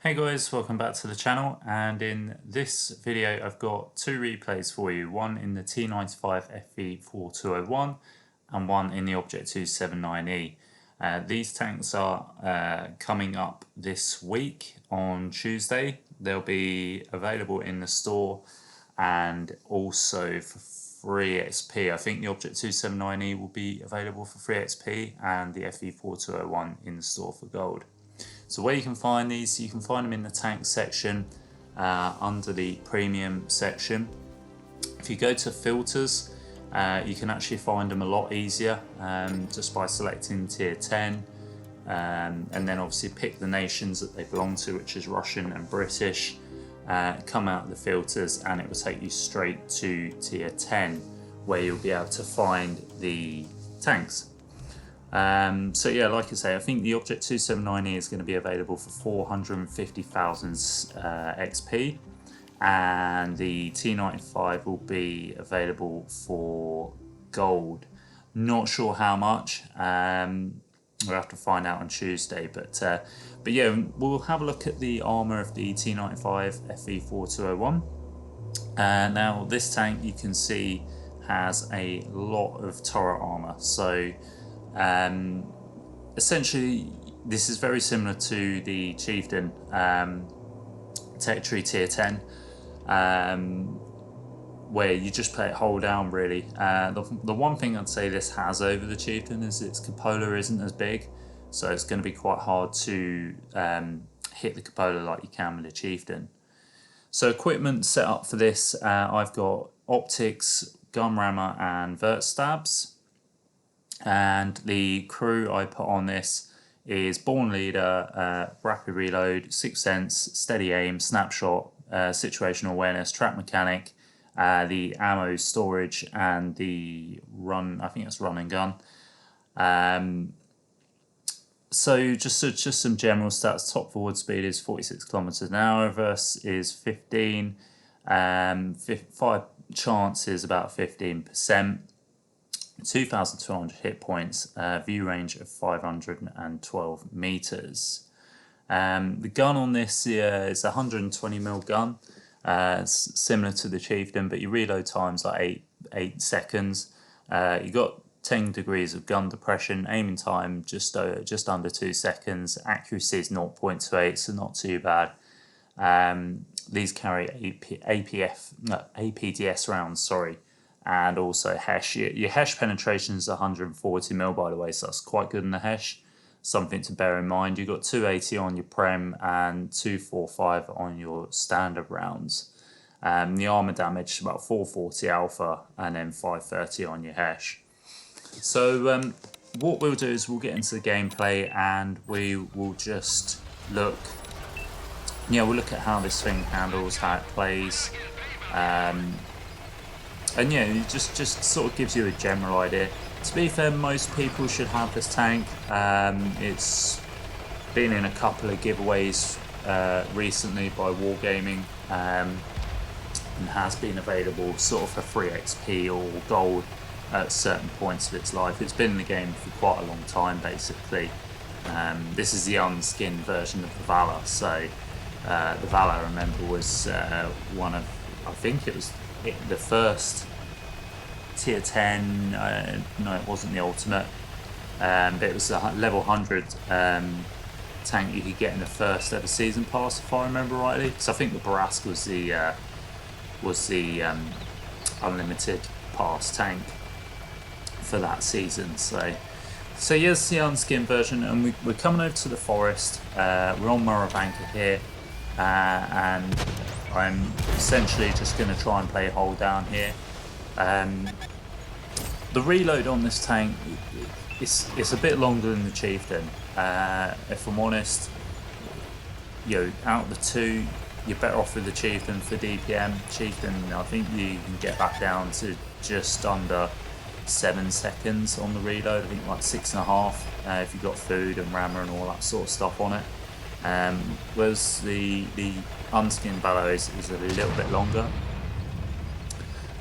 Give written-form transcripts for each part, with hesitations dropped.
Hey guys, welcome back to the channel, and in this video I've got two replays for you, one in the T95 FV4201 and one in the Object 279E. These tanks are coming up this week on Tuesday. They'll be available in the store and also for free XP. I think the Object 279E will be available for free XP and the FV4201 in the store for gold. So where you can find these, you can find them in the tank section under the premium section. If you go to filters, you can actually find them a lot easier just by selecting tier 10 and then obviously pick the nations that they belong to, which is Russian and British. Come out of the filters and it will take you straight to tier 10 where you'll be able to find the tanks. So yeah, like I say, I think the Object 279E is going to be available for 450,000 XP, and the T95 will be available for gold. Not sure how much. We'll have to find out on Tuesday, but yeah, we'll have a look at the armor of the T95 FV4201. Now this tank, you can see, has a lot of turret armor. So essentially this is very similar to the Chieftain Tech Tree tier 10, where you just play it hold down really. The one thing I'd say this has over the Chieftain is its cupola isn't as big, so it's going to be quite hard to hit the cupola like you can with the Chieftain. So equipment set up for this, I've got optics, gun rammer and vert stabs. And the crew I put on this is Born Leader, Rapid Reload, Sixth Sense, Steady Aim, Snapshot, Situational Awareness, Trap Mechanic, the ammo storage, and the run, I think it's run and gun. So just some general stats. Top forward speed is 46 kilometers an hour, reverse is 15, 5 chance is about 15%. 2,200 hit points, view range of 512 meters. The gun on this is a 120mm gun. It's similar to the Chieftain, but your reload time's like 8 seconds. You got 10 degrees of gun depression, aiming time just under 2 seconds. Accuracy is 0.28, so not too bad. These carry APDS rounds, sorry. And also HESH. Your HESH penetration is 140mm, by the way, so that's quite good in the HESH. Something to bear in mind. You've got 280 on your Prem and 245 on your standard rounds. The armor damage is about 440 alpha and then 530 on your HESH. So what we'll do is we'll get into the gameplay and we will just look. Yeah, we'll look at how this thing handles, how it plays. And yeah, it just sort of gives you a general idea. To be fair, most people should have this tank. It's been in a couple of giveaways recently by Wargaming, and has been available sort of for free XP or gold at certain points of its life. It's been in the game for quite a long time, basically. This is the unskinned version of the Valor. So the Valor, I remember, was one of, I think it was the first tier 10, no it wasn't the ultimate, but it was a level 100 tank you could get in the first ever season pass, if I remember rightly. Because I think the Barask was the unlimited pass tank for that season. So here's the unskinned version, and we're coming over to the forest. We're on Muravanka here, and I'm essentially just going to try and play hold down here. The reload on this tank, it's a bit longer than the Chieftain. If I'm honest, out of the two, you're better off with the Chieftain for DPM. Chieftain, I think you can get back down to just under 7 seconds on the reload. I think like 6.5 if you've got food and rammer and all that sort of stuff on it. Whereas the unskinned Valor is a little bit longer.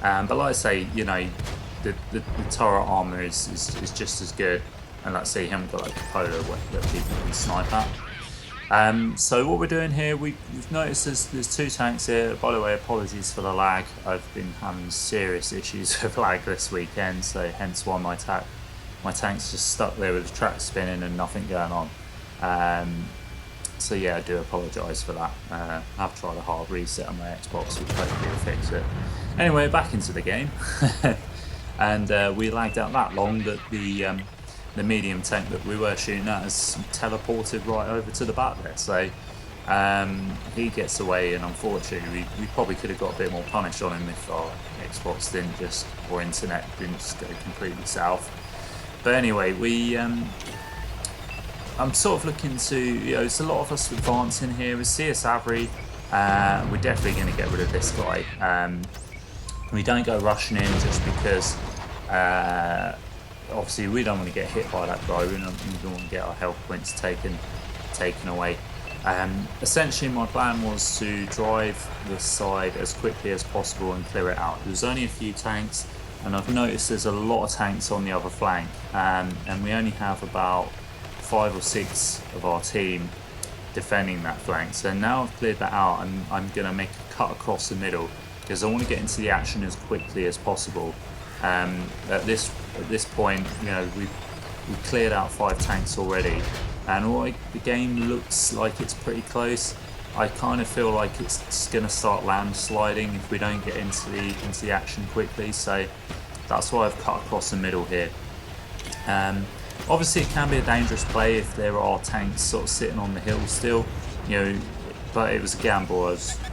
But like I say, the turret armor is just as good. And like I say, you haven't got like a polo where people can snipe at. So what we're doing here, we've noticed there's two tanks here. By the way, apologies for the lag. I've been having serious issues with lag this weekend, so hence why my tank's just stuck there with the track spinning and nothing going on. So yeah, I do apologise for that. I've tried a hard reset on my Xbox, which hopefully will fix it. Anyway, back into the game. And we lagged out that long that the medium tank that we were shooting at has teleported right over to the back there. So he gets away, and unfortunately we probably could have got a bit more punish on him if our Xbox didn't just, or internet didn't just go completely south. But anyway, I'm sort of looking to, it's a lot of us advancing here. With CS Avery, we're definitely going to get rid of this guy. We don't go rushing in just because obviously we don't want to get hit by that guy. We don't want to get our health points taken away. Essentially my plan was to drive this side as quickly as possible and clear it out. There's only a few tanks, and I've noticed there's a lot of tanks on the other flank, and we only have about 5 or 6 of our team defending that flank. So now I've cleared that out, and I'm going to make a cut across the middle because I want to get into the action as quickly as possible. At this point, we've cleared out 5 tanks already, and although the game looks like it's pretty close, I kind of feel like it's going to start landsliding if we don't get into the action quickly. So that's why I've cut across the middle here. Obviously, it can be a dangerous play if there are tanks sort of sitting on the hill still, but it was a gamble I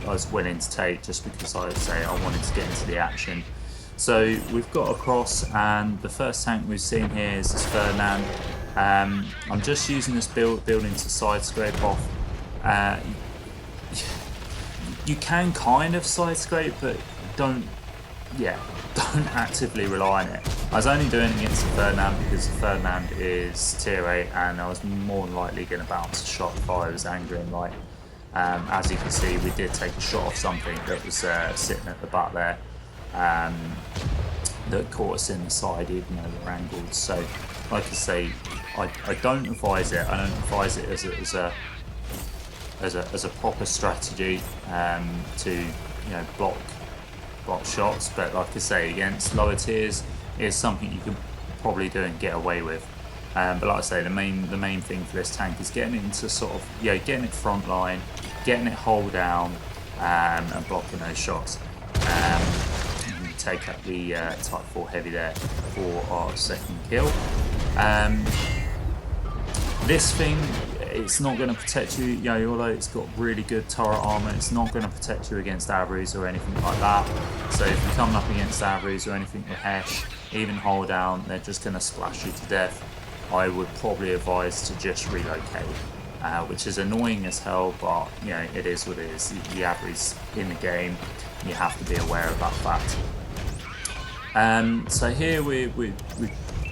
was willing to take just because I wanted to get into the action. So we've got across, and the first tank we've seen here is this Ferdinand. I'm just using this building to side scrape off. You can kind of side scrape, but don't actively rely on it. I was only doing it against the Ferdinand because the Ferdinand is tier 8, and I was more than likely going to bounce a shot if I was angry and light. As you can see, we did take a shot off something that was sitting at the back there, that caught us in the side even though we're angled. So like I say, I don't advise it. I don't advise it as a proper strategy to block shots, but like I say, against lower tiers is something you can probably do and get away with. But like I say, the main thing for this tank is getting it into sort of getting it front line, getting it hull down, and blocking those shots. Take out the Type 4 Heavy there for our second kill. This thing, it's not going to protect you, although it's got really good turret armor, it's not going to protect you against Averies or anything like that. So if you're coming up against Averies or anything with Hesh, even hull down, they're just going to splash you to death. I would probably advise to just relocate, which is annoying as hell, but it is what it is. The Averies in the game, you have to be aware of that fact. So here we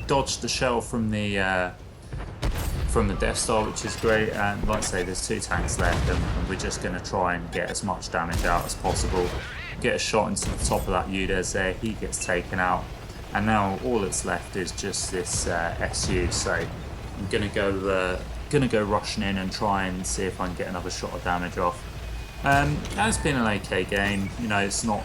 dodged the shell from the Death Star, which is great, and like I say, there's 2 tanks left, and we're just going to try and get as much damage out as possible. Get a shot into the top of that UDES there, he gets taken out, and now all that's left is just this SU. So I'm going to go rushing in and try and see if I can get another shot of damage off. It's been an okay game. It's not.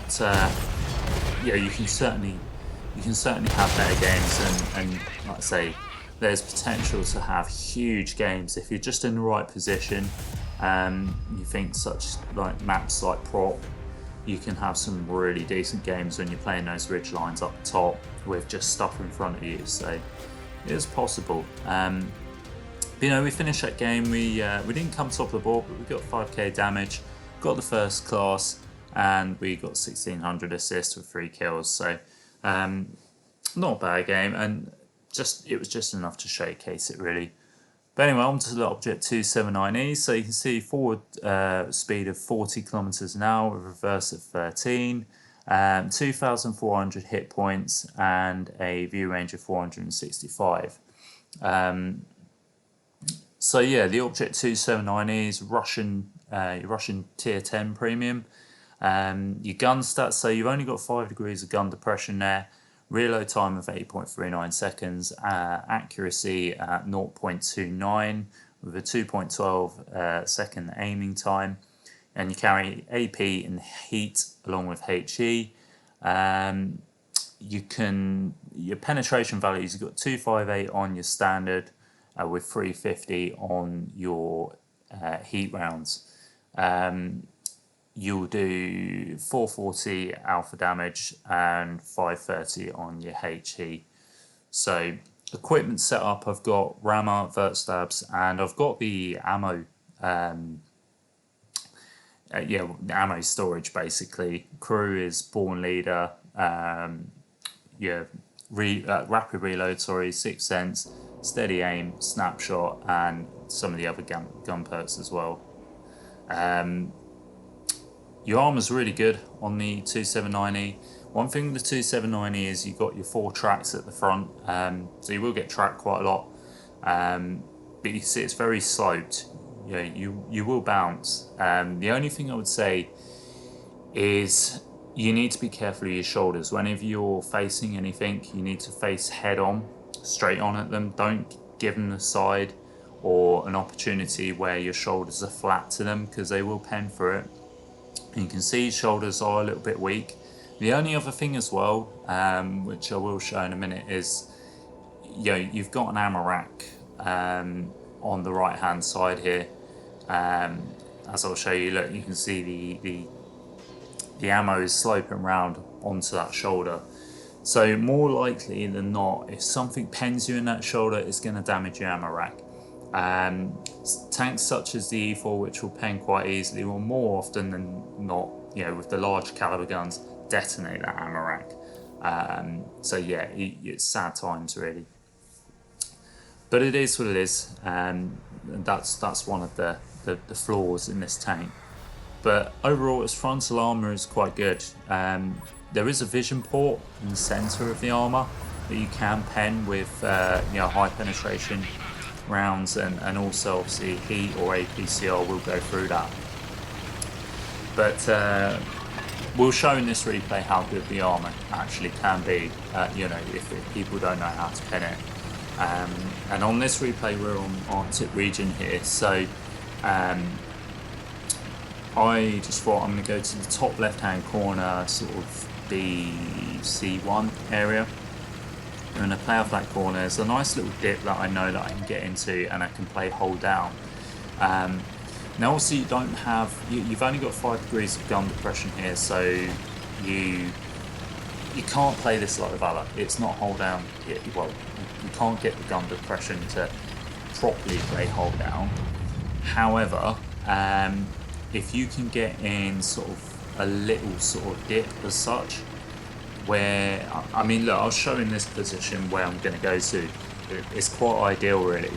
You can certainly have better games, and like I say, there's potential to have huge games if you're just in the right position. You think such like maps like Prop, you can have some really decent games when you're playing those ridge lines up the top with just stuff in front of you. So it is possible. We finished that game. We didn't come top of the board, but we got 5k damage, got the first class, and we got 1600 assists with 3 kills. So not a bad game, and it was just enough to showcase it really. But anyway, on to the Object 279E. So you can see forward speed of 40 kilometers an hour, reverse at 13, 2,400 hit points, and a view range of 465. So yeah, the Object 279E is Russian tier 10 premium. Your gun stats, so you've only got 5 degrees of gun depression there, reload time of 8.39 seconds, accuracy at 0.29, with a 2.12 second aiming time, and you carry AP in heat along with HE. Your penetration values, you've got 258 on your standard with 350 on your heat rounds. You'll do 440 alpha damage and 530 on your HE. So equipment setup, I've got rammer, vert stabs, and I've got the ammo. The ammo storage basically. Crew is Born Leader. Rapid reload. Sorry, 6 Sense, steady aim, snapshot, and some of the other gun perks as well. Your armor's really good on the 279E. One thing with the 279E is you've got your 4 tracks at the front, so you will get tracked quite a lot. But you see it's very sloped. You will bounce. The only thing I would say is you need to be careful of your shoulders. Whenever you're facing anything, you need to face head on, straight on at them. Don't give them the side or an opportunity where your shoulders are flat to them, because they will pen for it. And you can see his shoulders are a little bit weak. The only other thing as well, which I will show in a minute, is you've got an ammo rack on the right hand side here. As I'll show you, look, you can see the ammo is sloping round onto that shoulder. So more likely than not, if something pens you in that shoulder, it's going to damage your ammo rack. Tanks such as the E4, which will pen quite easily, will more often than not, with the large caliber guns, detonate that ammo rack. So yeah, it's sad times really. But it is what it is, and that's one of the flaws in this tank. But overall, its frontal armour is quite good. There is a vision port in the centre of the armour that you can pen with high penetration rounds, and also obviously heat or APCR will go through that. But we'll show in this replay how good the armour actually can be, if people don't know how to pen it. And on this replay we're on Arctic region here, so I just thought I'm going to go to the top left hand corner, sort of the C1 area. I'm going to play off that corner. There's a nice little dip that I know that I can get into, and I can play hold down. Now also you don't have, you've only got 5 degrees of gun depression here, so you can't play this like the Valor. It's not hold down. Well, you can't get the gun depression to properly play hold down. However, if you can get in sort of a little sort of dip as such, where, I mean, look, I'll show in this position where I'm going to go to. It's quite ideal really,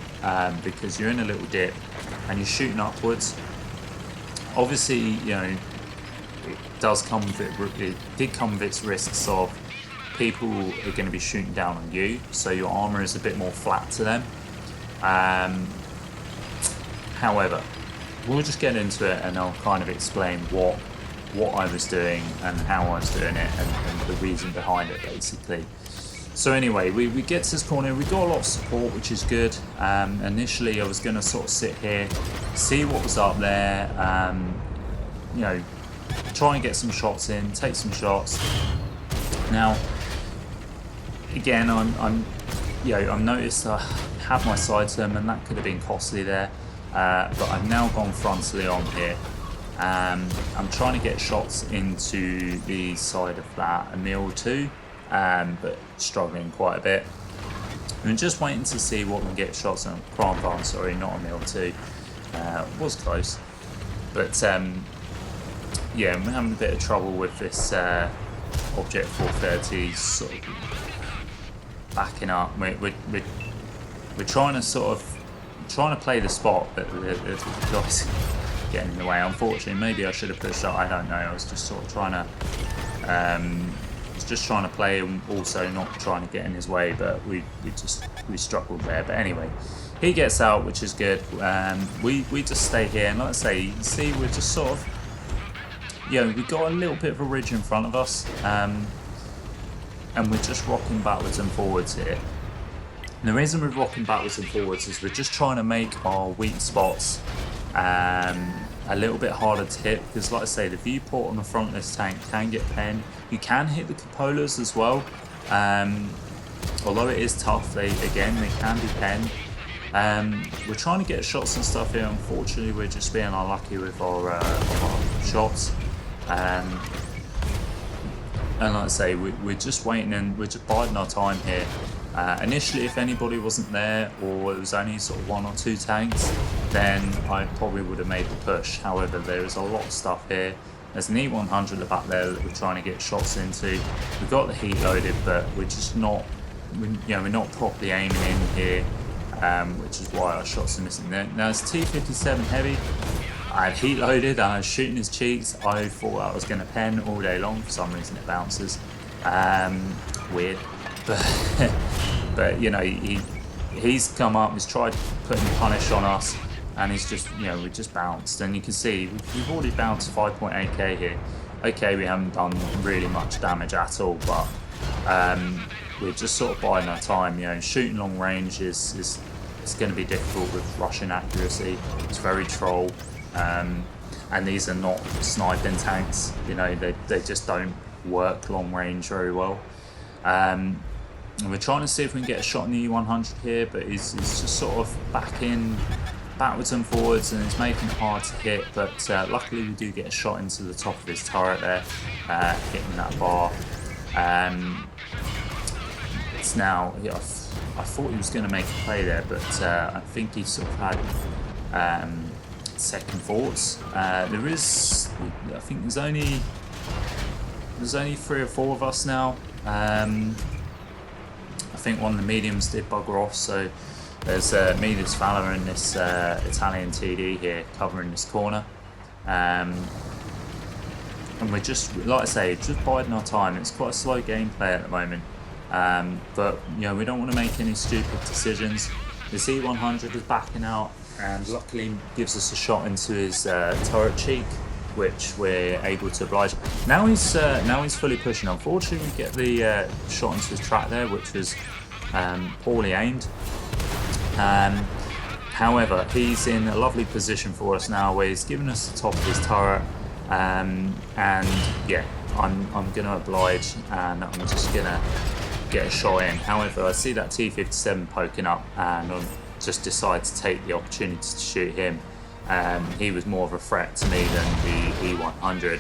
because you're in a little dip and you're shooting upwards. Obviously, it does come with it did come with its risks of people are going to be shooting down on you, so your armor is a bit more flat to them. However, we'll just get into it and I'll kind of explain what I was doing and how I was doing it, and the reason behind it basically. So anyway, we get to this corner, we got a lot of support, which is good. Initially I was going to sort of sit here, see what was up there, try and get some shots in, take some shots. Now, again, I've noticed I have my side to them, and that could have been costly there. But I've now gone frontally on here. I'm trying to get shots into the side of that a mil or two, but struggling quite a bit. I'm just waiting to see what we can get shots on. Sorry, not a mil or two. Was close, but yeah, I'm having a bit of trouble with this Object 430 sort of backing up. We're trying to play the spot, but the guys getting in the way. Unfortunately, maybe I should have pushed up. I don't know. I was just sort of trying to play and also not trying to get in his way. But we struggled there. But anyway, he gets out, which is good. We just stay here, and like I say, you can see we're just sort of, we've got a little bit of a ridge in front of us, and we're just rocking backwards and forwards here. And the reason we're rocking backwards and forwards is we're just trying to make our weak spots a little bit harder to hit, because like I say, the viewport on the front of this tank can get penned. You can hit the cupolas as well, although it is tough, they can be penned. We're trying to get shots and stuff here. Unfortunately, we're just being unlucky with our shots. And like I say, we're just waiting and we're just biding our time here. Initially, if anybody wasn't there, or it was only sort of 1 or 2 tanks, then I probably would have made the push. However, there is a lot of stuff here. There's an E100 at the back there that we're trying to get shots into. We've got the heat loaded, but we're just not, we're not properly aiming in here, which is why our shots are missing there. Now it's T57 heavy. I had heat loaded, I was shooting his cheeks. I thought I was going to pen all day long. For some reason it bounces. Weird. But you know, he's come up, he's tried putting punish on us, and he's just, you know, we just bounced. And you can see we've already bounced 5.8k here. Okay, we haven't done really much damage at all, but we're just sort of biding our time. You know, shooting long range is it's going to be difficult with Russian accuracy. It's very troll, and these are not sniping tanks. You know, they just don't work long range very well. And we're trying to see if we can get a shot in the E100 here, but he's just sort of backwards and forwards, and it's making it hard to hit. But luckily we do get a shot into the top of his turret there, hitting that bar. It's now, yeah, I thought he was going to make a play there, but I think he sort of had second thoughts. There is, I think there's only 3 or 4 of us now. I think one of the mediums did bugger off, so there's me, this Valor, and this Italian TD here covering this corner. And we're just, like I say, just biding our time. It's quite a slow gameplay at the moment, but you know, we don't want to make any stupid decisions. The C100 is backing out, and luckily gives us a shot into his turret cheek, which we're able to oblige. Now he's fully pushing. Unfortunately, we get the shot into his track there, which was poorly aimed. However, he's in a lovely position for us now, where he's given us the top of his turret, and yeah, I'm going to oblige, and I'm just going to get a shot in. However, I see that T57 poking up, and I just decide to take the opportunity to shoot him. He was more of a threat to me than the E100,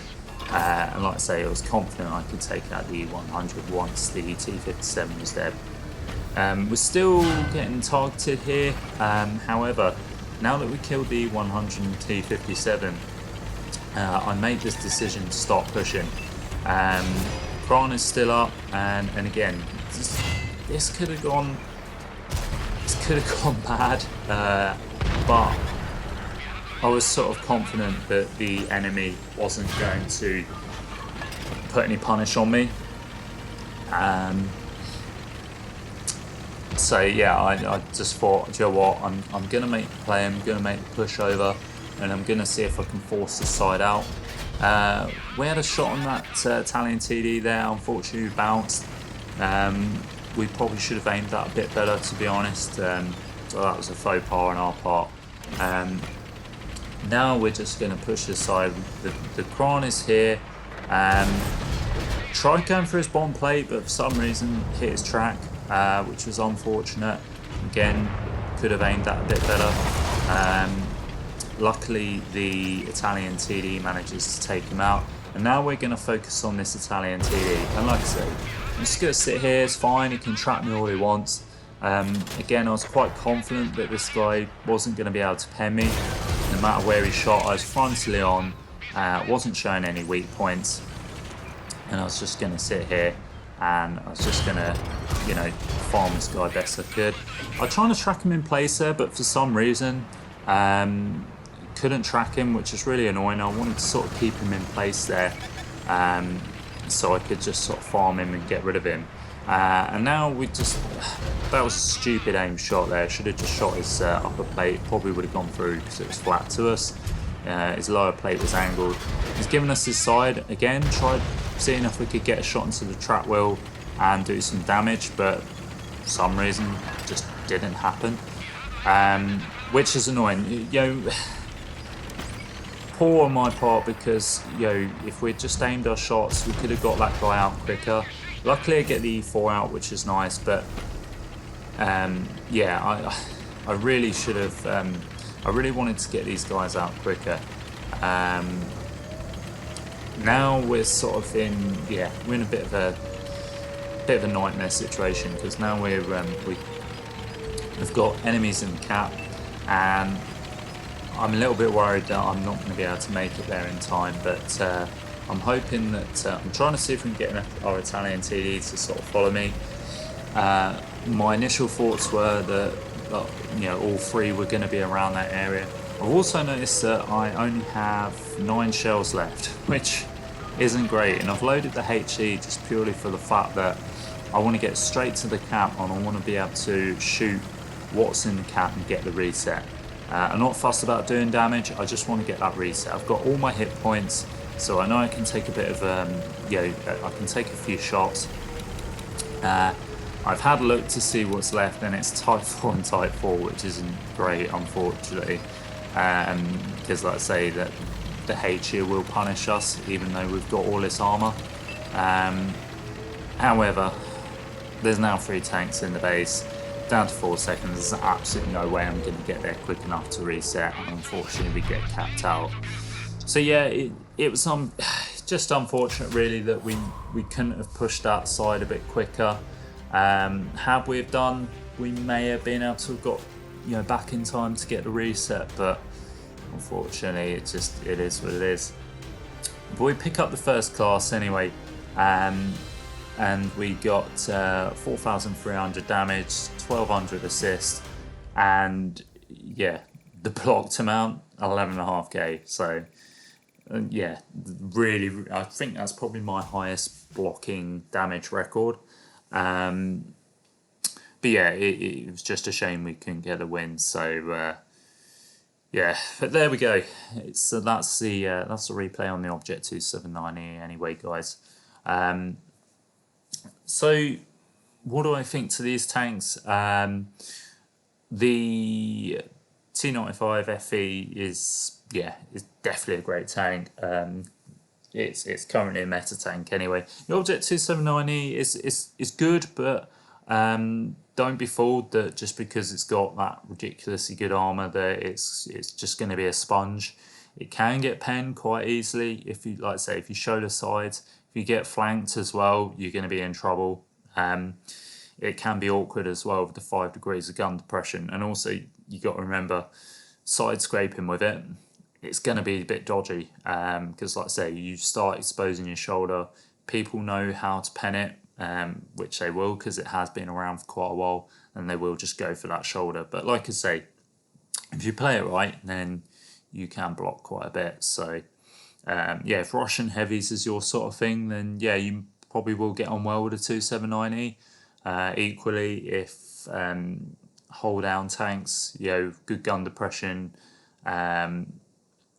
and like I say, I was confident I could take out the E100 once the T57 was there. We're still getting targeted here. However, now that we killed the E100 and T57, I made this decision to stop pushing. Kron is still up, and again, this could have gone bad, but I was sort of confident that the enemy wasn't going to put any punish on me. So yeah, I just thought, do you know what, I'm going to make the play, I'm going to make the push over, and I'm going to see if I can force this side out. We had a shot on that Italian TD there, unfortunately we bounced. We probably should have aimed that a bit better, to be honest, so that was a faux pas on our part. Now we're just going to push this side. The Kron is here. Tried going for his bomb plate, but for some reason hit his track, which was unfortunate. Again, could have aimed that a bit better. Luckily, the Italian TD manages to take him out. And now we're going to focus on this Italian TD. And like I said, I'm just going to sit here, it's fine, he can trap me all he wants. Again, I was quite confident that this guy wasn't going to be able to pen me. No matter where he shot, I was frontally on, wasn't showing any weak points. And I was just going to sit here, and I was just going to, you know, farm this guy best I could. I was trying to track him in place there, but for some reason, couldn't track him, which is really annoying. I wanted to sort of keep him in place there, so I could just sort of farm him and get rid of him. And now we just, that was a stupid aim shot there. Should have just shot his upper plate, probably would have gone through because it was flat to us. His lower plate was angled. He's given us his side again, tried seeing if we could get a shot into the trap wheel and do some damage, but for some reason just didn't happen, which is annoying. Poor on my part, because if we'd just aimed our shots, we could have got that guy out quicker. Luckily, I get the E4 out, which is nice, but yeah, I really should have. I really wanted to get these guys out quicker. Now we're sort of we're in a bit of a nightmare situation, because now we've got enemies in the cap, and I'm a little bit worried that I'm not going to be able to make it there in time, but I'm hoping that I'm trying to see if we can get our Italian TD to sort of follow me. My initial thoughts were that all three were going to be around that area. I've also noticed that I only have 9 shells left, which isn't great, and I've loaded the HE just purely for the fact that I want to get straight to the cap, and I want to be able to shoot what's in the cap and get the reset. I'm not fussed about doing damage, I just want to get that reset. I've got all my hit points, so I know I can take a bit of I can take a few shots. I've had a look to see what's left, and it's Type 4 and Type 4, which isn't great, unfortunately, because like I say, that the H here will punish us even though we've got all this armour. However, there's now 3 tanks in the base, down to 4 seconds. There's absolutely no way I'm going to get there quick enough to reset, and unfortunately we get capped out. So yeah, it was just unfortunate really that we couldn't have pushed that side a bit quicker. Had we have done, we may have been able to have got back in time to get the reset, but unfortunately it is what it is. But we pick up the first class anyway, and we got 4,300 damage, 1,200 assists, and yeah, the blocked amount 11.5k. So yeah, really, I think that's probably my highest blocking damage record. But yeah, it was just a shame we couldn't get a win. So yeah, but there we go. That's the replay on the Object 279E anyway, guys. So what do I think to these tanks? The T95 FV is definitely a great tank. It's currently a meta tank anyway. The Object 279E is good, but don't be fooled that just because it's got that ridiculously good armor that it's just going to be a sponge. It can get penned quite easily if you if you show the sides. If you get flanked as well, you're going to be in trouble. It can be awkward as well with the 5 degrees of gun depression, and also you got to remember side scraping with it. It's going to be a bit dodgy because, like I say, you start exposing your shoulder. People know how to pen it, which they will because it has been around for quite a while, and they will just go for that shoulder. But like I say, if you play it right, then you can block quite a bit. So yeah, if Russian heavies is your sort of thing, then yeah, you probably will get on well with a 279E. Equally, if hold down tanks, good gun depression,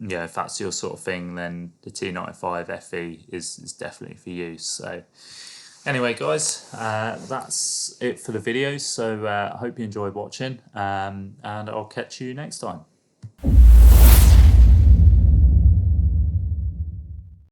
if that's your sort of thing, then the T95 FV is definitely for you. So anyway, guys, that's it for the video. So I hope you enjoyed watching, and I'll catch you next time.